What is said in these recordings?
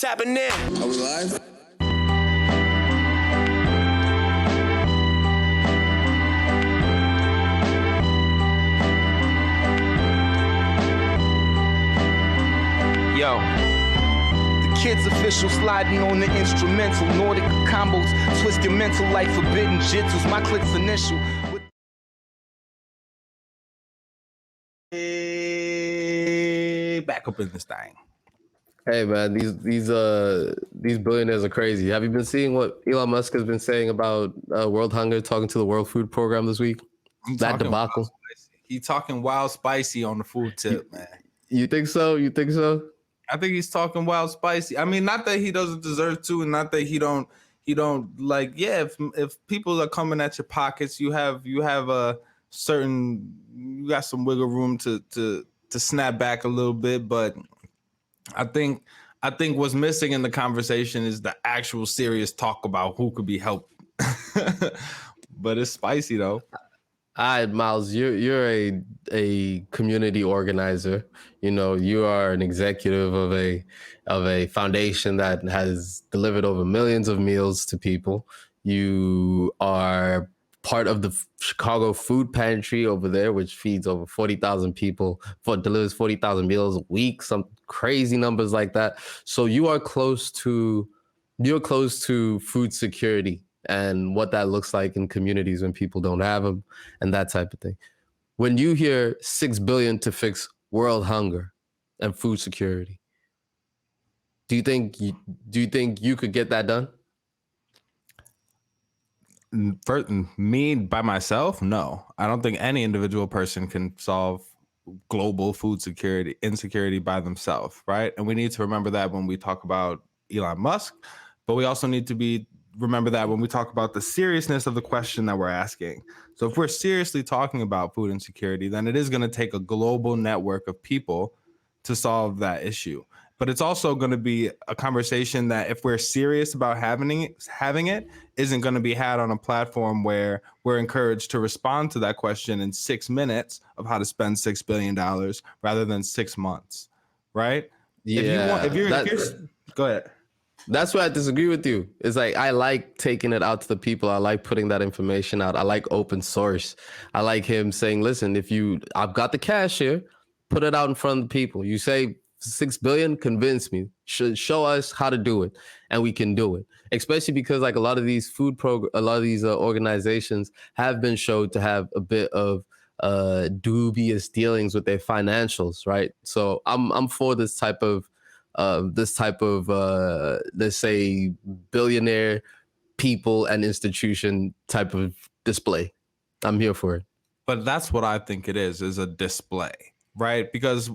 Tapping in. Are we live? Yo, the kid's official sliding on the instrumental. Nordic combos, twist your mental like forbidden jitsus. My click's initial. Hey, back up in this thing. Hey man, these billionaires are crazy. Have you been seeing what Elon Musk has been saying about world hunger, talking to the World Food Program this week? That debacle. He's talking wild spicy on the food tip, man. You think so? You think so? I think he's talking wild spicy. I mean, not that he doesn't deserve to, and not that he don't like. Yeah, if people are coming at your pockets, you have a certain, you got some wiggle room to snap back a little bit. But I think what's missing in the conversation is the actual serious talk about who could be helped. But it's spicy though. All right, Miles, you're a community organizer. You know, you are an executive of a foundation that has delivered over millions of meals to people. You are part of the Chicago Food Pantry over there, which feeds over 40,000 people, delivers 40,000 meals a week, some crazy numbers like that. So you're close to food security and what that looks like in communities when people don't have them and that type of thing. When you hear $6 billion to fix world hunger and food security, do you think you could get that done? For me by myself, no. I don't think any individual person can solve global food insecurity by themselves, right? And we need to remember that when we talk about Elon Musk, but we also need to remember that when we talk about the seriousness of the question that we're asking. So if we're seriously talking about food insecurity, then it is going to take a global network of people to solve that issue. But it's also going to be a conversation that if we're serious about having it isn't going to be had on a platform where we're encouraged to respond to that question in 6 minutes of how to spend $6 billion rather than 6 months, right? Yeah. If you're go ahead. That's why I disagree with you. It's like, I like taking it out to the people. I like putting that information out. I like open source. I like him saying, listen, I've got the cash here, put it out in front of the people. You say 6 billion, convince me, show us how to do it. And we can do it. Especially because like a lot of these organizations have been shown to have a bit of dubious dealings with their financials, right? So I'm for this type of let's say billionaire people and institution type of display. I'm here for it. But that's what I think it is a display, right? Because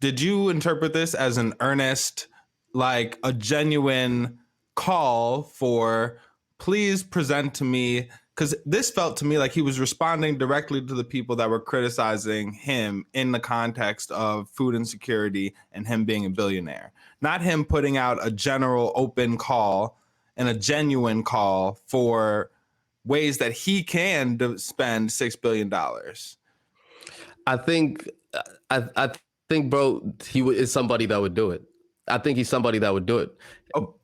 did you interpret this as an earnest, like a genuine call for please present to me? Because this felt to me like he was responding directly to the people that were criticizing him in the context of food insecurity and him being a billionaire, not him putting out a general open call and a genuine call for ways that he can spend $6 billion. I think, bro, is somebody that would do it. I think he's somebody that would do it. Oh.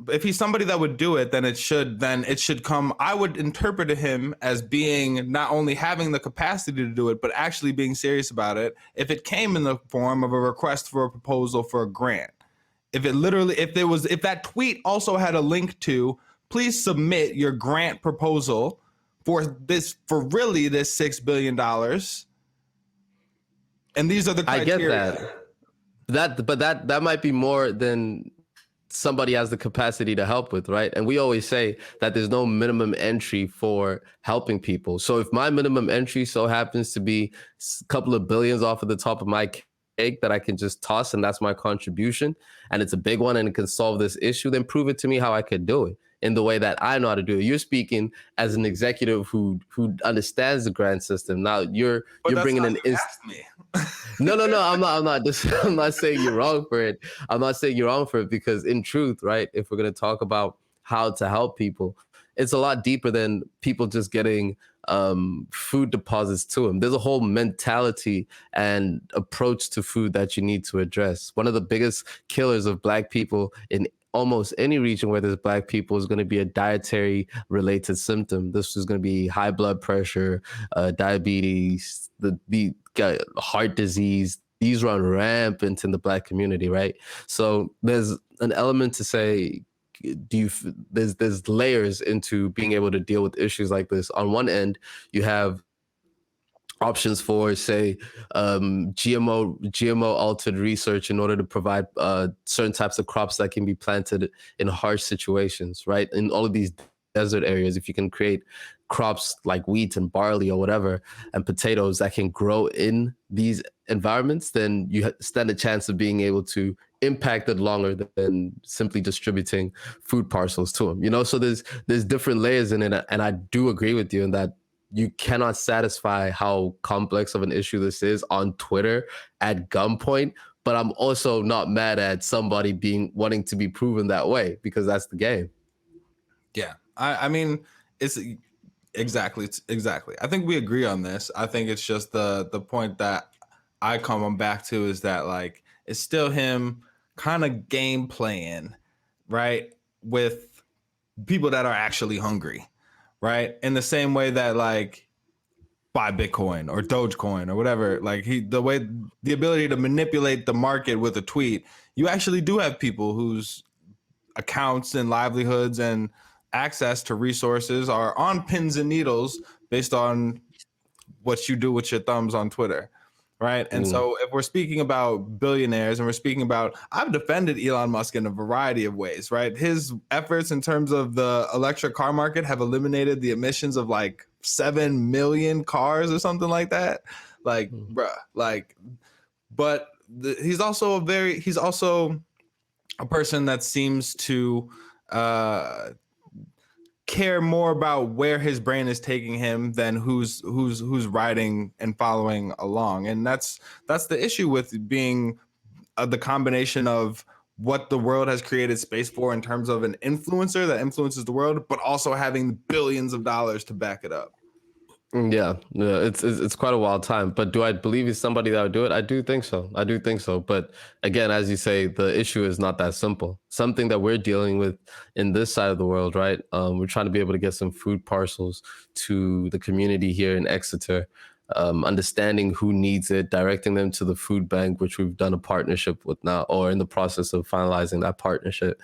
If he's somebody that would do it, then it should come. I would interpret him as being not only having the capacity to do it, but actually being serious about it. If it came in the form of a request for a proposal for a grant, if that tweet also had a link to, please submit your grant proposal for really this $6 billion. And these are the criteria. I get that. That might be more than somebody has the capacity to help with, right? And we always say that there's no minimum entry for helping people. So if my minimum entry so happens to be a couple of billions off of the top of my cake that I can just toss and that's my contribution, and it's a big one and it can solve this issue, then prove it to me how I could do it in the way that I know how to do it. You're speaking as an executive who understands the grant system. Now you're bringing an No, I'm not saying you're wrong for it. I'm not saying you're wrong for it because in truth, right, if we're going to talk about how to help people, it's a lot deeper than people just getting food deposits to them. There's a whole mentality and approach to food that you need to address. One of the biggest killers of Black people in almost any region where there's Black people is going to be a dietary related symptom. This is going to be high blood pressure, diabetes, the heart disease. These run rampant in the Black community, right? So there's an element to say, there's layers into being able to deal with issues like this. On one end, you have options for, say, GMO altered research in order to provide certain types of crops that can be planted in harsh situations, right? In all of these desert areas, if you can create crops like wheat and barley or whatever, and potatoes that can grow in these environments, then you stand a chance of being able to impact it longer than simply distributing food parcels to them. You know, so there's different layers in it, and I do agree with you in that you cannot satisfy how complex of an issue this is on Twitter at gunpoint. But I'm also not mad at somebody wanting to be proven that way, because that's the game. Yeah, I mean, it's exactly. I think we agree on this. I think it's just the point that I come back to is that, like, it's still him kind of game playing, right, with people that are actually hungry, right? In the same way that, like, buy Bitcoin or Dogecoin or whatever, like the ability to manipulate the market with a tweet, you actually do have people whose accounts and livelihoods and access to resources are on pins and needles based on what you do with your thumbs on Twitter, right? And so if we're speaking about billionaires and we're speaking about, I've defended Elon Musk in a variety of ways, right? His efforts in terms of the electric car market have eliminated the emissions of like 7 million cars or something like that. Like, bruh, like, but he's also a person that seems to care more about where his brain is taking him than who's riding and following along. And that's the issue with being the combination of what the world has created space for in terms of an influencer that influences the world, but also having billions of dollars to back it up. Yeah, it's quite a wild time. But do I believe he's somebody that would do it? I do think so. But again, as you say, the issue is not that simple. Something that we're dealing with in this side of the world, right? We're trying to be able to get some food parcels to the community here in Exeter, understanding who needs it, directing them to the food bank, which we've done a partnership with now, or in the process of finalizing that partnership.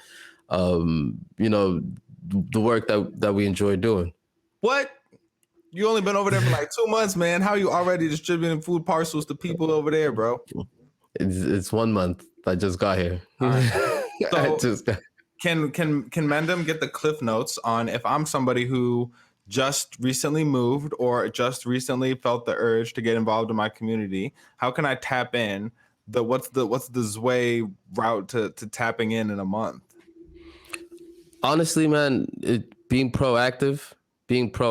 You know, the work that we enjoy doing. What? You only been over there for like 2 months, man. How are you already distributing food parcels to people over there, bro? It's 1 month. I just got here. Right. So can Mendham get the cliff notes on, if I'm somebody who just recently moved or just recently felt the urge to get involved in my community, how can I tap in? What's the Zway route to tapping in a month? Honestly, man, being proactive is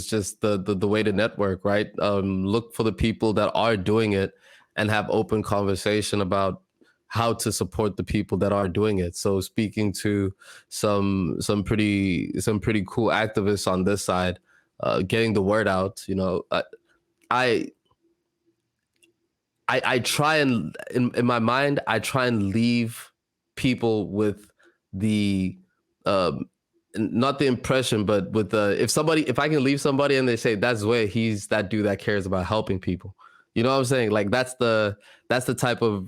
just the way to network, right? Look for the people that are doing it and have open conversation about how to support the people that are doing it. So speaking to some pretty cool activists on this side, getting the word out. You know, I try and in my mind, I try and leave people with the not the impression, but with the if I can leave somebody and they say that's Zway, he's that dude that cares about helping people. You know what I'm saying? Like that's the type of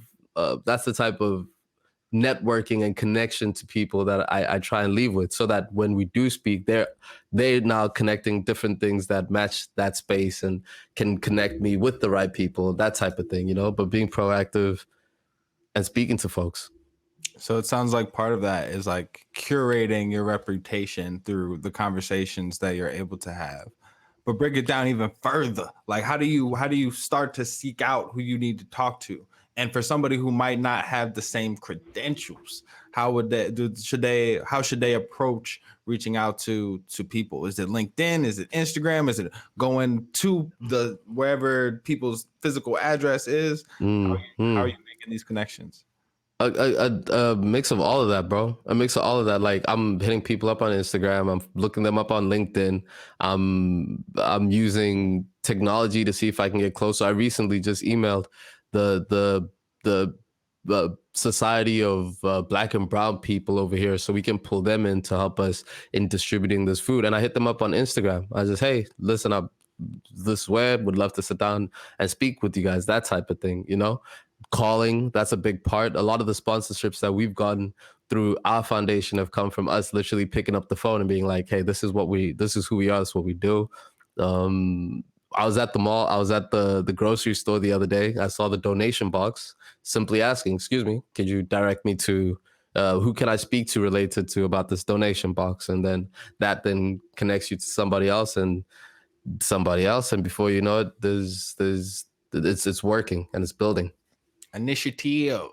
networking and connection to people that I try and leave with, so that when we do speak, they're now connecting different things that match that space and can connect me with the right people, that type of thing, you know, but being proactive and speaking to folks. So it sounds like part of that is like curating your reputation through the conversations that you're able to have. But break it down even further. Like, how do you start to seek out who you need to talk to? And for somebody who might not have the same credentials, how should they approach reaching out to people? Is it LinkedIn? Is it Instagram? Is it going to the wherever people's physical address is? How are you making these connections? A mix of all of that, bro. A mix of all of that. Like, I'm hitting people up on Instagram. I'm looking them up on LinkedIn. I'm using technology to see if I can get closer. I recently just emailed the Society of Black and Brown people over here, so we can pull them in to help us in distributing this food. And I hit them up on Instagram. I just, hey, listen up, this way, would love to sit down and speak with you guys, that type of thing, you know. Calling, that's a big part. A lot of the sponsorships that we've gotten through our foundation have come from us literally picking up the phone and being like, hey, this is who we are, this is what we do. I was at the mall, I was at the grocery store the other day. I saw the donation box, simply asking, excuse me, could you direct me to who can I speak to related to about this donation box? And then that then connects you to somebody else and somebody else, and before you know it, it's working and it's building. Initiative.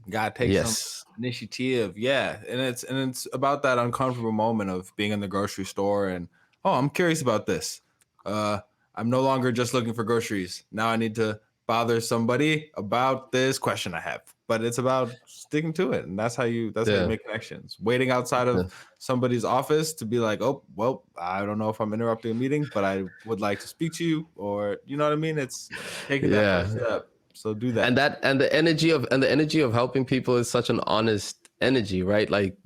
Gotta take some initiative. Yeah. And it's about that uncomfortable moment of being in the grocery store and, oh, I'm curious about this. I'm no longer just looking for groceries. Now I need to bother somebody about this question I have. But it's about sticking to it. And that's how you make connections. Waiting outside of somebody's office to be like, oh, well, I don't know if I'm interrupting a meeting, but I would like to speak to you, or you know what I mean? It's taking that first step. So do that. And the energy of helping people is such an honest energy, right? Like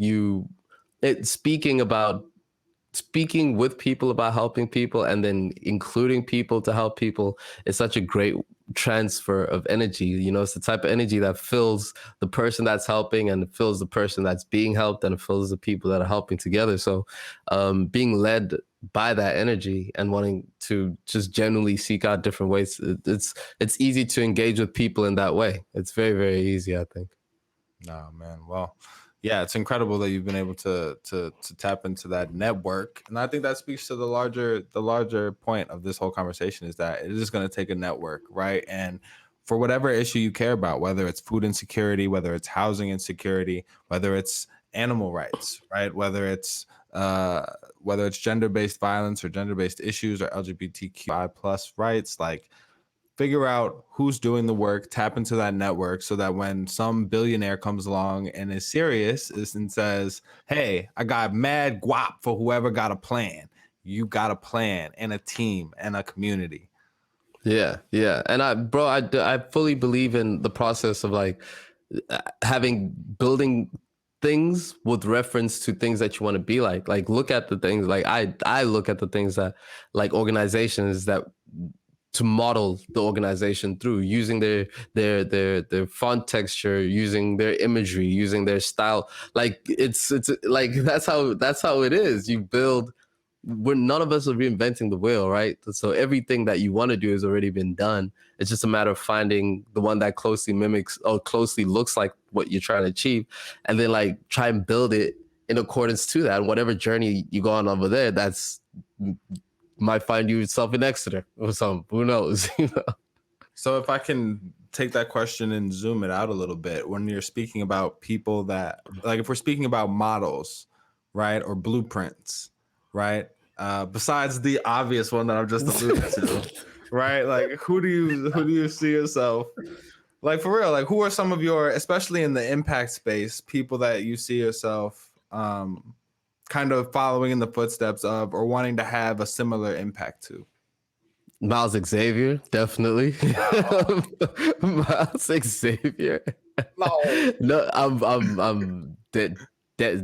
speaking with people about helping people and then including people to help people is such a great transfer of energy. You know, it's the type of energy that fills the person that's helping and it fills the person that's being helped and it fills the people that are helping together. So being led by that energy and wanting to just genuinely seek out different ways, it's easy to engage with people in that way. It's very, very easy, I think. No, man. Well, yeah, it's incredible that you've been able to tap into that network, and I think that speaks to the larger point of this whole conversation is that it is going to take a network, right? And for whatever issue you care about, whether it's food insecurity, whether it's housing insecurity, whether it's animal rights, right? Whether it's gender-based violence or gender-based issues or LGBTQI plus rights, like figure out who's doing the work, tap into that network so that when some billionaire comes along and is serious and says, hey, I got mad guap for whoever got a plan. You got a plan and a team and a community. Yeah. And I fully believe in the process of like building things with reference to things that you want to be like look at the things like I look at the things that like organizations that to model the organization through, using their font texture, using their imagery, using their style. Like it's like that's how it is. You build. When none of us are reinventing the wheel, right? So everything that you want to do has already been done. It's just a matter of finding the one that closely mimics or closely looks like what you're trying to achieve, and then like try and build it in accordance to that. And whatever journey you go on over there, that's might find you yourself in Exeter or something. Who knows? You know? So if I can take that question and zoom it out a little bit, when you're speaking about people that, like if we're speaking about models, right, or blueprints, right, besides the obvious one that I've just alluded to, right, like who do you see yourself, like for real, like who are some of your, especially in the impact space, people that you see yourself kind of following in the footsteps of or wanting to have a similar impact to? Miles Xavier, definitely. Miles Xavier. No, I'm dead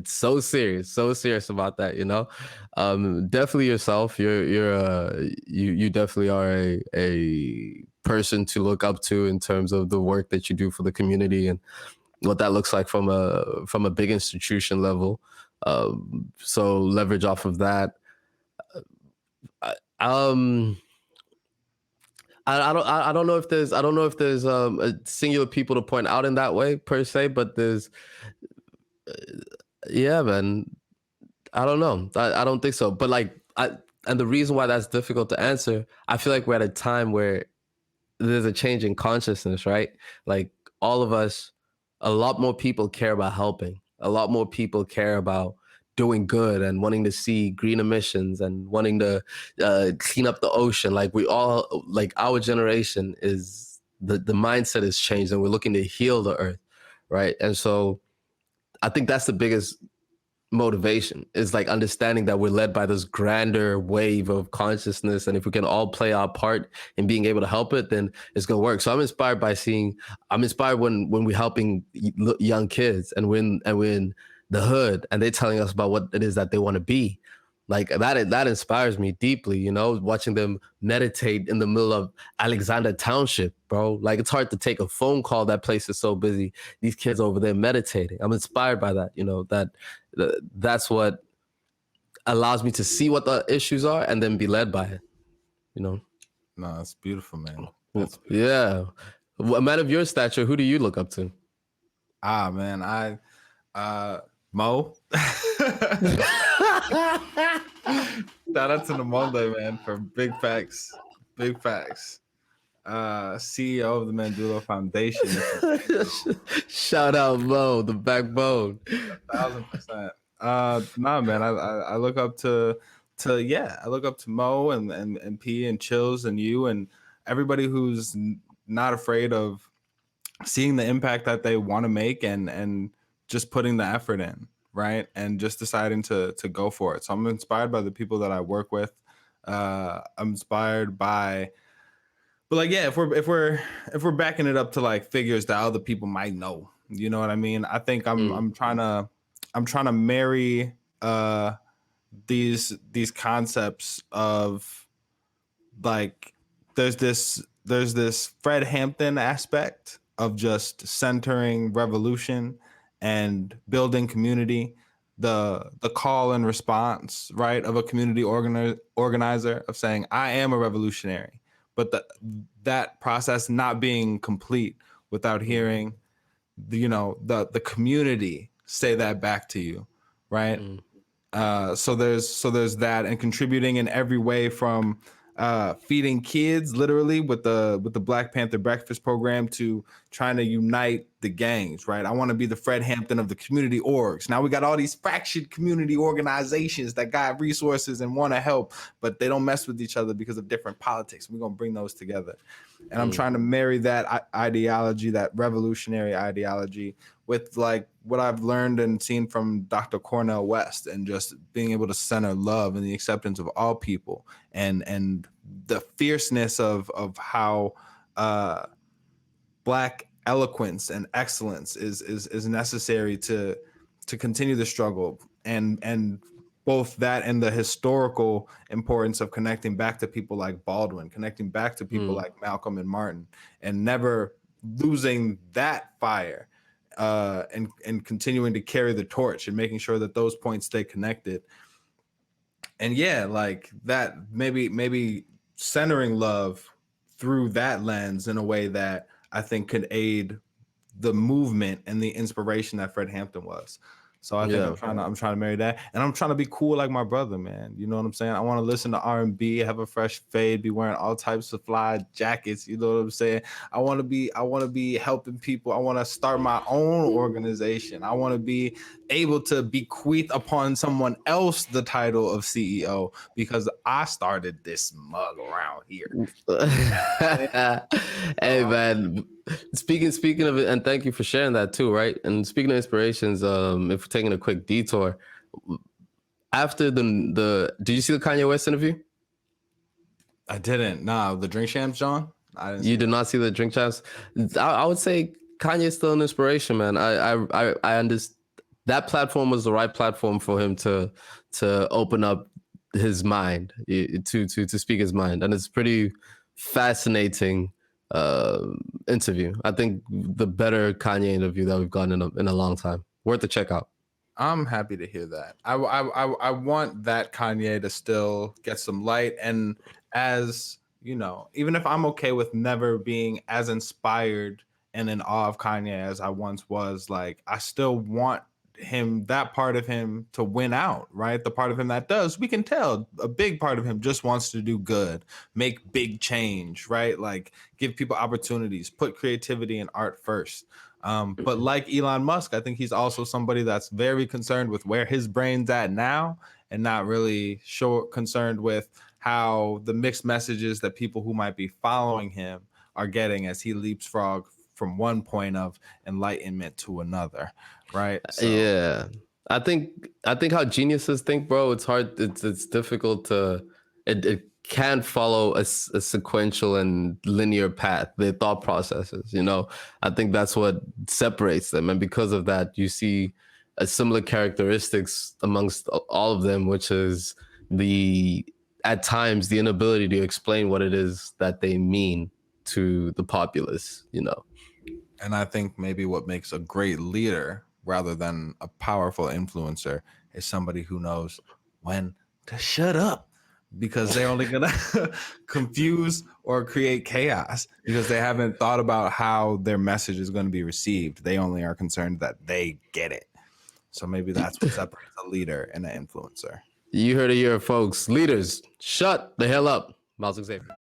so serious about that, you know. Definitely yourself. You definitely are a person to look up to in terms of the work that you do for the community and what that looks like from a big institution level. So leverage off of that. I don't know if there's a singular people to point out in that way per se, but there's yeah, man. I don't know. I don't think so. But like and the reason why that's difficult to answer, I feel like we're at a time where there's a change in consciousness, right? Like all of us, a lot more people care about helping. A lot more people care about doing good and wanting to see green emissions and wanting to clean up the ocean. Like we all, like our generation is the mindset has changed and we're looking to heal the earth, right? And so I think that's the biggest motivation, is like understanding that we're led by this grander wave of consciousness, and if we can all play our part in being able to help it, then it's gonna work. So I'm inspired when we're helping young kids, and we're in the hood and they're telling us about what it is that they want to be. Like that inspires me deeply, watching them meditate in the middle of Alexander Township, bro. Like, it's hard to take a phone call. That place is so busy. These kids over there meditating. I'm inspired by that, that's what allows me to see what the issues are and then be led by it, No, that's beautiful, man. That's beautiful. Yeah. A man of your stature, who do you look up to? Man, Mo. Shout out to the Monday, man, for big facts. Big facts. CEO of the Mandela Foundation. Shout out Mo, the backbone. 1,000%. Nah, man, I look up to I look up to Mo and P and Chills and you and everybody who's not afraid of seeing the impact that they want to make and just putting the effort in, right? And just deciding to go for it. So I'm inspired by the people that I work with. I'm inspired by, but like, yeah, if we're backing it up to like figures that other people might know, you know what I mean? I think I'm trying to marry these concepts of, like, there's this Fred Hampton aspect of just centering revolution and building community, the call and response, right, of a community organizer of saying, I am a revolutionary, but that process not being complete without hearing the community say that back to you, right? So there's that, and contributing in every way from feeding kids literally with the Black Panther breakfast program to trying to unite the gangs, right? I want to be the Fred Hampton of the community orgs. Now we got all these fractured community organizations that got resources and want to help, but they don't mess with each other because of different politics. We're going to bring those together. And I'm trying to marry that ideology, that revolutionary ideology, with like what I've learned and seen from Dr. Cornel West, and just being able to center love and the acceptance of all people, and the fierceness of how Black eloquence and excellence is necessary to continue the struggle, and both that and the historical importance of connecting back to people like Baldwin, connecting back to people like Malcolm and Martin, and never losing that fire, and continuing to carry the torch and making sure that those points stay connected. And yeah, like that, maybe centering love through that lens in a way that I think could aid the movement and the inspiration that Fred Hampton was. So I think I'm trying to marry that, and I'm trying to be cool like my brother, man. You know what I'm saying? I want to listen to R&B, have a fresh fade, be wearing all types of fly jackets. You know what I'm saying? I want to be helping people. I want to start my own organization. I want to be able to bequeath upon someone else the title of CEO because I started this mug around here. Hey man, speaking of it, and thank you for sharing that too, right? And speaking of inspirations, if we're taking a quick detour, after the did you see the Kanye West interview? I didn't. Nah, the Drink Champs, John. You did not see the Drink Champs. I would say Kanye's still an inspiration, man. I understand that platform was the right platform for him to open up his mind, to speak his mind, and it's pretty fascinating interview. I think the better Kanye interview that we've gotten in a long time. Worth the check out. I'm happy to hear that. I want that Kanye to still get some light, and as you know, even if I'm okay with never being as inspired and in awe of Kanye as I once was, like I still want him, that part of him, to win out, right? The part of him that does, we can tell a big part of him just wants to do good, make big change, right? Like give people opportunities, put creativity and art first. But like Elon Musk, I think he's also somebody that's very concerned with where his brain's at now, and not really concerned with how the mixed messages that people who might be following him are getting as he leapfrog from one point of enlightenment to another, right? So Yeah, I think how geniuses think, bro. It's hard. It's difficult to. It can't follow a sequential and linear path. Their thought processes. I think that's what separates them, and because of that, you see a similar characteristics amongst all of them, which is at times the inability to explain what it is that they mean to the populace. and I think maybe what makes a great leader rather than a powerful influencer is somebody who knows when to shut up, because they're only gonna confuse or create chaos because they haven't thought about how their message is going to be received. They only are concerned that they get it. So maybe that's what separates a leader and an influencer. You heard it here, folks. Leaders, shut the hell up. Miles Xavier.